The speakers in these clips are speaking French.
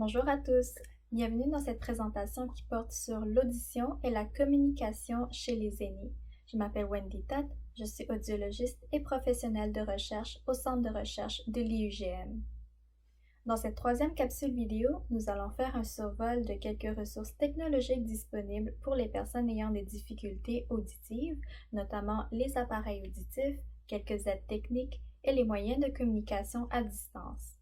Bonjour à tous, bienvenue dans cette présentation qui porte sur l'audition et la communication chez les aînés. Je m'appelle Wendy Tat, je suis audiologiste et professionnelle de recherche au centre de recherche de l'IUGM. Dans cette troisième capsule vidéo, nous allons faire un survol de quelques ressources technologiques disponibles pour les personnes ayant des difficultés auditives, notamment les appareils auditifs, quelques aides techniques et les moyens de communication à distance.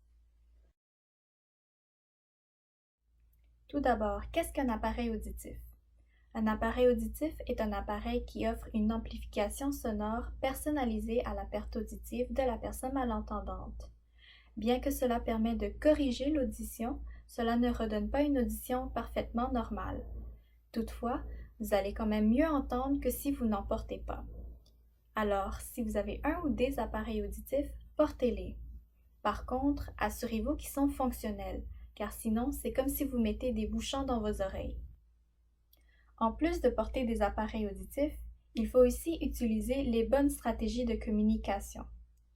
Tout d'abord, qu'est-ce qu'un appareil auditif? Un appareil auditif est un appareil qui offre une amplification sonore personnalisée à la perte auditive de la personne malentendante. Bien que cela permet de corriger l'audition, cela ne redonne pas une audition parfaitement normale. Toutefois, vous allez quand même mieux entendre que si vous n'en portez pas. Alors, si vous avez un ou des appareils auditifs, portez-les. Par contre, assurez-vous qu'ils sont fonctionnels, car sinon, c'est comme si vous mettez des bouchons dans vos oreilles. En plus de porter des appareils auditifs, il faut aussi utiliser les bonnes stratégies de communication.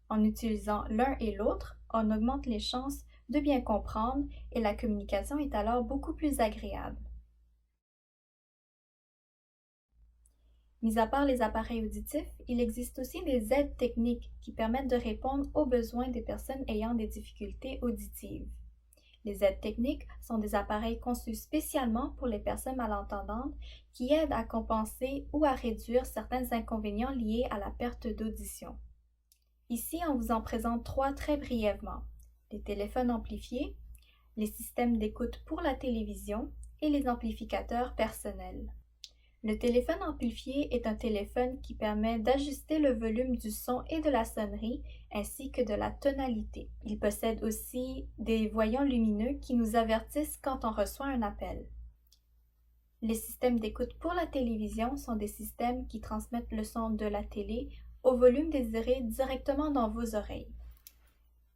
En utilisant l'un et l'autre, on augmente les chances de bien comprendre et la communication est alors beaucoup plus agréable. Mis à part les appareils auditifs, il existe aussi des aides techniques qui permettent de répondre aux besoins des personnes ayant des difficultés auditives. Les aides techniques sont des appareils conçus spécialement pour les personnes malentendantes qui aident à compenser ou à réduire certains inconvénients liés à la perte d'audition. Ici, on vous en présente trois très brièvement: les téléphones amplifiés, les systèmes d'écoute pour la télévision et les amplificateurs personnels. Le téléphone amplifié est un téléphone qui permet d'ajuster le volume du son et de la sonnerie, ainsi que de la tonalité. Il possède aussi des voyants lumineux qui nous avertissent quand on reçoit un appel. Les systèmes d'écoute pour la télévision sont des systèmes qui transmettent le son de la télé au volume désiré directement dans vos oreilles.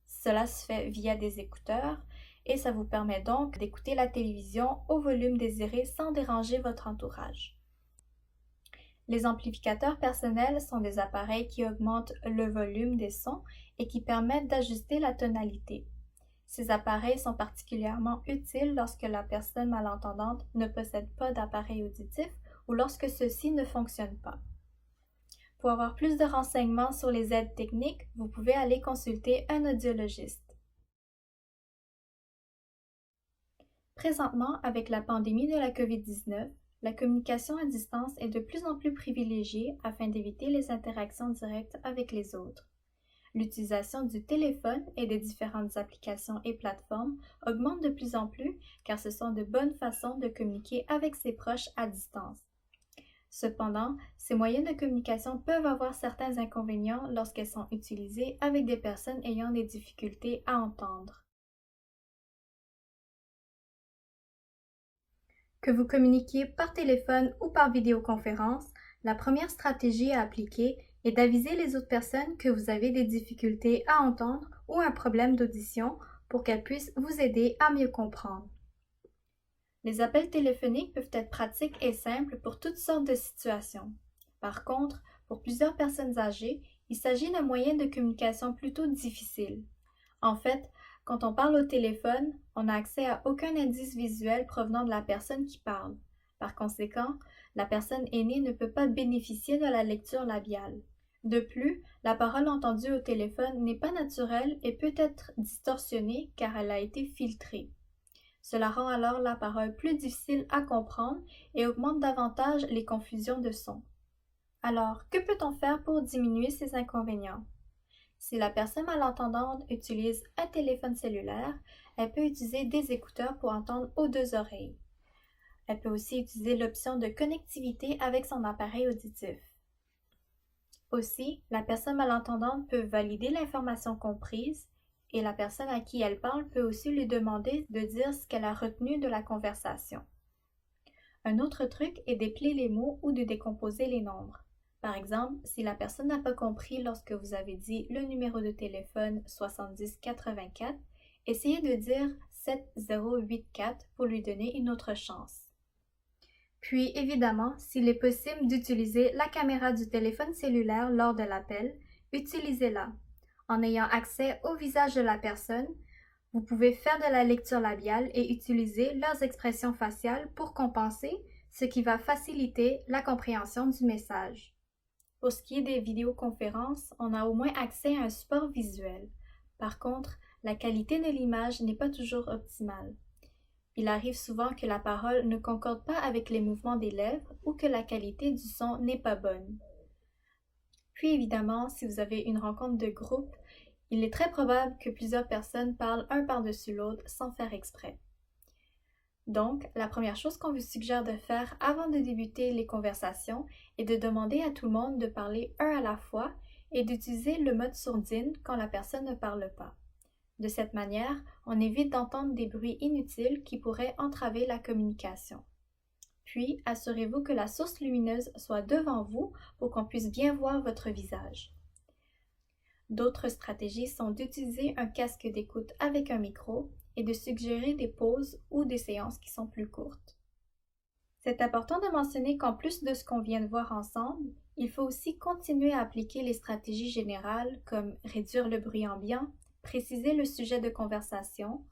Cela se fait via des écouteurs et ça vous permet donc d'écouter la télévision au volume désiré sans déranger votre entourage. Les amplificateurs personnels sont des appareils qui augmentent le volume des sons et qui permettent d'ajuster la tonalité. Ces appareils sont particulièrement utiles lorsque la personne malentendante ne possède pas d'appareil auditif ou lorsque ceux-ci ne fonctionnent pas. Pour avoir plus de renseignements sur les aides techniques, vous pouvez aller consulter un audiologiste. Présentement, avec la pandémie de la COVID-19, la communication à distance est de plus en plus privilégiée afin d'éviter les interactions directes avec les autres. L'utilisation du téléphone et des différentes applications et plateformes augmente de plus en plus car ce sont de bonnes façons de communiquer avec ses proches à distance. Cependant, ces moyens de communication peuvent avoir certains inconvénients lorsqu'elles sont utilisées avec des personnes ayant des difficultés à entendre. Que vous communiquiez par téléphone ou par vidéoconférence, la première stratégie à appliquer est d'aviser les autres personnes que vous avez des difficultés à entendre ou un problème d'audition pour qu'elles puissent vous aider à mieux comprendre. Les appels téléphoniques peuvent être pratiques et simples pour toutes sortes de situations. Par contre, pour plusieurs personnes âgées, il s'agit d'un moyen de communication plutôt difficile. En fait, quand on parle au téléphone, on n'a accès à aucun indice visuel provenant de la personne qui parle. Par conséquent, la personne aînée ne peut pas bénéficier de la lecture labiale. De plus, la parole entendue au téléphone n'est pas naturelle et peut être distorsionnée car elle a été filtrée. Cela rend alors la parole plus difficile à comprendre et augmente davantage les confusions de sons. Alors, que peut-on faire pour diminuer ces inconvénients? Si la personne malentendante utilise un téléphone cellulaire, elle peut utiliser des écouteurs pour entendre aux deux oreilles. Elle peut aussi utiliser l'option de connectivité avec son appareil auditif. Aussi, la personne malentendante peut valider l'information comprise et la personne à qui elle parle peut aussi lui demander de dire ce qu'elle a retenu de la conversation. Un autre truc est d'épeler les mots ou de décomposer les nombres. Par exemple, si la personne n'a pas compris lorsque vous avez dit le numéro de téléphone 7084, essayez de dire 7084 pour lui donner une autre chance. Puis, évidemment, s'il est possible d'utiliser la caméra du téléphone cellulaire lors de l'appel, utilisez-la. En ayant accès au visage de la personne, Vous pouvez faire de la lecture labiale et utiliser leurs expressions faciales pour compenser, ce qui va faciliter la compréhension du message. Pour ce qui est des vidéoconférences, on a au moins accès à un support visuel. Par contre, la qualité de l'image n'est pas toujours optimale. Il arrive souvent que la parole ne concorde pas avec les mouvements des lèvres ou que la qualité du son n'est pas bonne. Puis évidemment, si vous avez une rencontre de groupe, il est très probable que plusieurs personnes parlent un par-dessus l'autre sans faire exprès. Donc, la première chose qu'on vous suggère de faire avant de débuter les conversations est de demander à tout le monde de parler un à la fois et d'utiliser le mode sourdine quand la personne ne parle pas. De cette manière, on évite d'entendre des bruits inutiles qui pourraient entraver la communication. Puis, assurez-vous que la source lumineuse soit devant vous pour qu'on puisse bien voir votre visage. D'autres stratégies sont d'utiliser un casque d'écoute avec un micro et de suggérer des pauses ou des séances qui sont plus courtes. C'est important de mentionner qu'en plus de ce qu'on vient de voir ensemble, il faut aussi continuer à appliquer les stratégies générales comme réduire le bruit ambiant, préciser le sujet de conversation,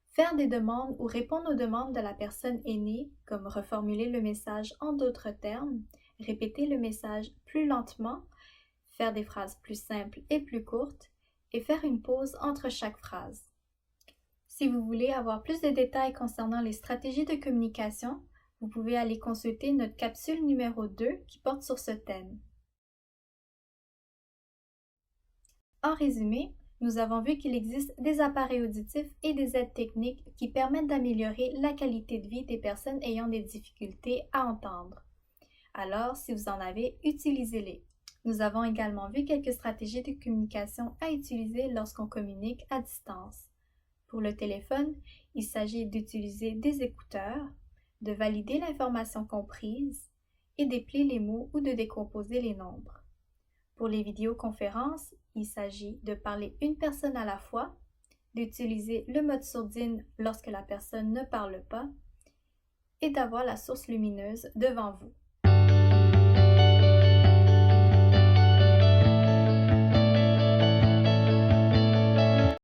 faire des demandes ou répondre aux demandes de la personne aînée, comme reformuler le message en d'autres termes, répéter le message plus lentement, faire des phrases plus simples et plus courtes, et faire une pause entre chaque phrase. Si vous voulez avoir plus de détails concernant les stratégies de communication, vous pouvez aller consulter notre capsule numéro 2 qui porte sur ce thème. En résumé, nous avons vu qu'il existe des appareils auditifs et des aides techniques qui permettent d'améliorer la qualité de vie des personnes ayant des difficultés à entendre. Alors, si vous en avez, utilisez-les. Nous avons également vu quelques stratégies de communication à utiliser lorsqu'on communique à distance. Pour le téléphone, il s'agit d'utiliser des écouteurs, de valider l'information comprise et d'épeler les mots ou de décomposer les nombres. Pour les vidéoconférences, il s'agit de parler une personne à la fois, d'utiliser le mode sourdine lorsque la personne ne parle pas et d'avoir la source lumineuse devant vous.